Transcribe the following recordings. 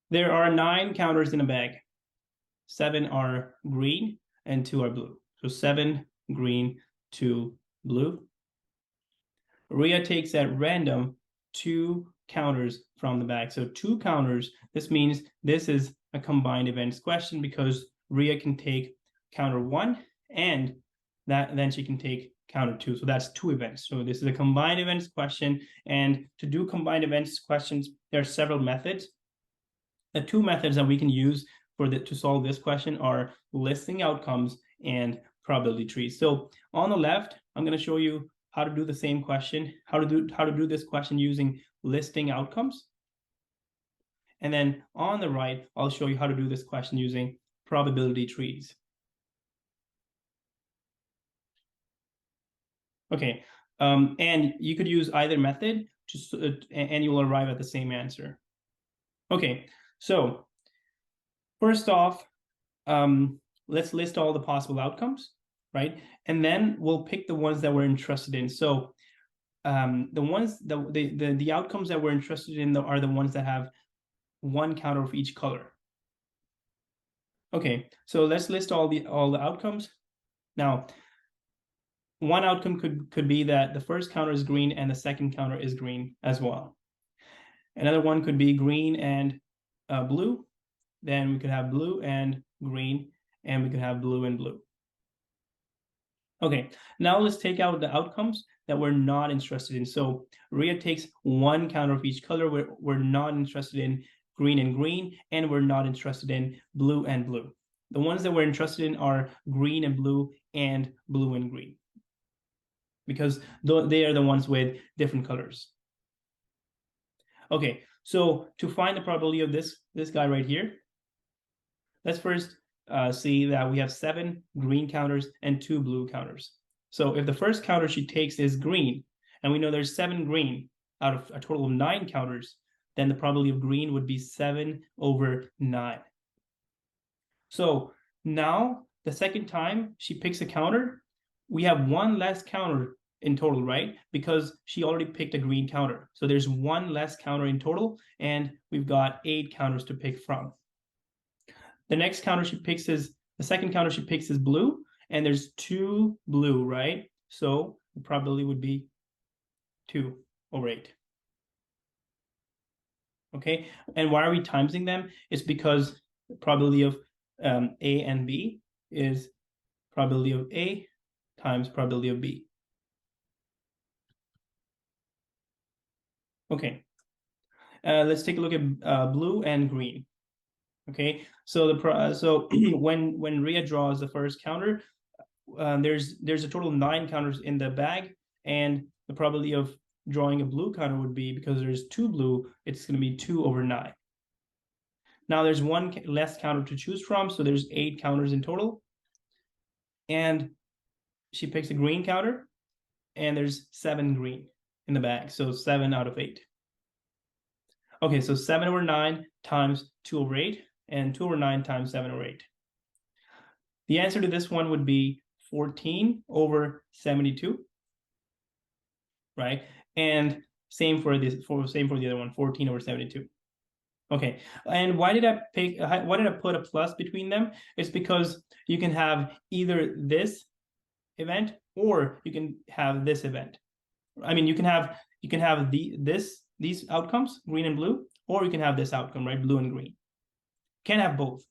There are 9 counters in a bag. 7 are green and 2 are blue. So 7 green, 2 blue. Ria takes at random 2 counters from the bag. So 2 counters, this means this is a combined events question because Ria can take counter 1 and then she can take counter 2. So that's 2 events. So this is a combined events question. And to do combined events questions, there are several methods. The 2 methods that we can use to solve this question are listing outcomes and probability trees. So on the left, I'm going to show you how to do the same question, how to do this question using listing outcomes. And then on the right, I'll show you how to do this question using probability trees. Okay, and you could use either method and you will arrive at the same answer. Okay, so first off, let's list all the possible outcomes, right? And then we'll pick the ones that we're interested in. So the outcomes that we're interested in are the ones that have 1 counter of each color. Okay, so let's list all the outcomes. Now, one outcome could be that the first counter is green and the second counter is green as well. Another one could be green and blue. Then we could have blue and green, and we could have blue and blue. Okay, now let's take out the outcomes that we're not interested in. So Ria takes 1 counter of each color. We're not interested in green and green, and we're not interested in blue and blue. The ones that we're interested in are green and blue and blue and green, because they are the ones with different colors. Okay, so to find the probability of this guy right here, let's first see that we have 7 green counters and 2 blue counters. So if the first counter she takes is green, and we know there's 7 green out of a total of 9 counters, then the probability of green would be 7/9. So now the second time she picks a counter, we have 1 less counter in total, right? Because she already picked a green counter. So there's 1 less counter in total, and we've got 8 counters to pick from. The next counter she picks is, the second counter she picks is blue, and there's 2 blue, right? So the probability would be 2/8. Okay, and why are we timesing them? It's because the probability of A and B is probability of A times probability of B. Okay, let's take a look at blue and green. Okay, so when Ria draws the first counter, there's a total of 9 counters in the bag, and the probability of drawing a blue counter would be, because there's 2 blue, it's going to be 2/9. Now there's 1 less counter to choose from, so there's 8 counters in total. And she picks a green counter, and there's 7 green in the bag, so 7 out of 8. Okay, so 7/9 times 2/8, and 2/9 times 7/8. The answer to this one would be 14/72, right? And same for the other one, 14/72. Okay, and why did I put a plus between them? It's because you can have either this event or you can have this event. I mean, you can have these outcomes, green and blue, or you can have this outcome, right, blue and green. Can't have both.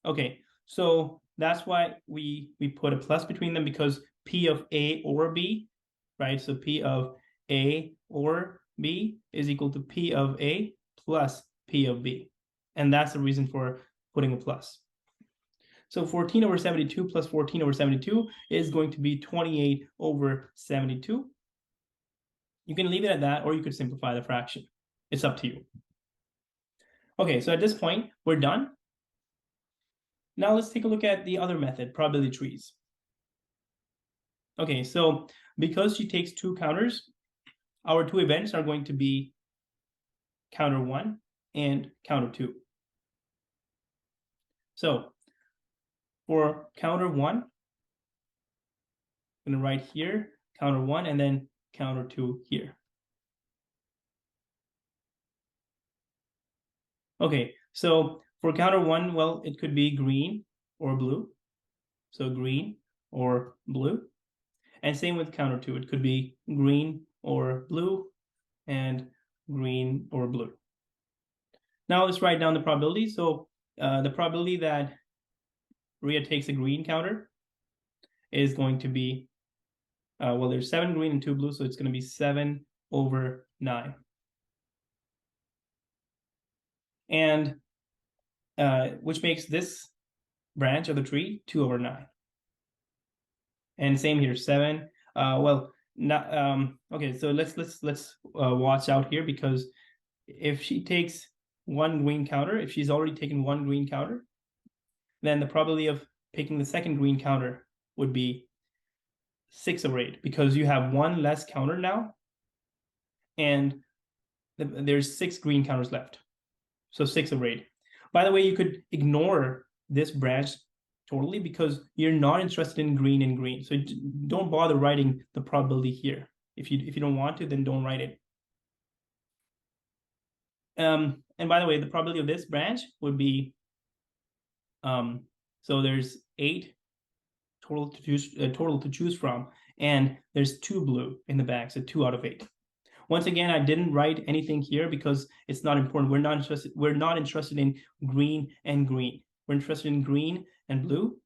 Okay, so that's why we put a plus between them, because P of A or B, right? So P of A or B is equal to P of A plus P of B. And that's the reason for putting a plus. So 14/72 plus 14/72 is going to be 28/72. You can leave it at that, or you could simplify the fraction. It's up to you. Okay, so at this point, we're done. Now let's take a look at the other method, probability trees. Okay, so because she takes 2 counters, our 2 events are going to be counter 1 and counter 2. So for counter 1, I'm going to write here counter 1 and then counter 2 here. Okay, so for counter 1, well, it could be green or blue. So green or blue. And same with counter 2. It could be green or blue and green or blue. Now let's write down the probability. So the probability that Rhea takes a green counter is going to be, well, there's 7 green and 2 blue, so it's going to be 7/9. And which makes this branch of the tree 2/9. And same here, 7. Well, not okay. So let's watch out here, because if she takes 1 green counter, if she's already taken 1 green counter, then the probability of picking the second green counter would be 6/8, because you have 1 less counter now, and there's 6 green counters left. So 6/8. By the way, you could ignore this branch totally, because you're not interested in green and green. So don't bother writing the probability here. If you don't want to, then don't write it. And by the way, the probability of this branch would be, so there's 8 total to choose from, and there's 2 blue in the bag, so 2 out of 8. Once again, I didn't write anything here because it's not important. We're not interested in green and green. We're interested in green and blue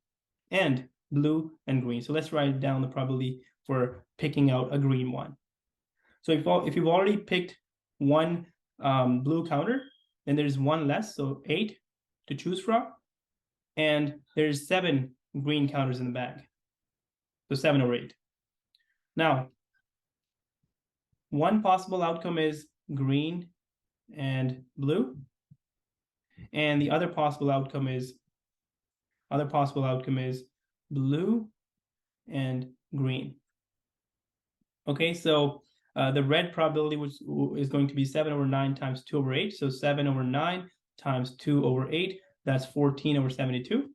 and green. So let's write down the probability for picking out a green one. So if you've already picked 1 blue counter, then there's 1 less, so 8 to choose from, and there's 7 green counters in the bag, so 7/8. Now, one possible outcome is green and blue, and the other possible outcome is blue and green. Okay, so the red probability is going to be 7/9 times 2/8. So 7/9 times 2/8, that's 14/72.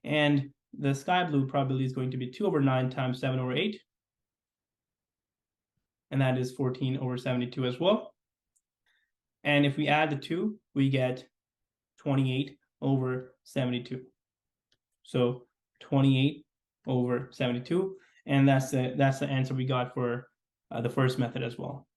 And the sky blue probability is going to be 2/9 times 7/8. And that is 14/72 as well. And if we add the 2, we get 28/72. So 28/72. And that's the answer we got for the first method as well.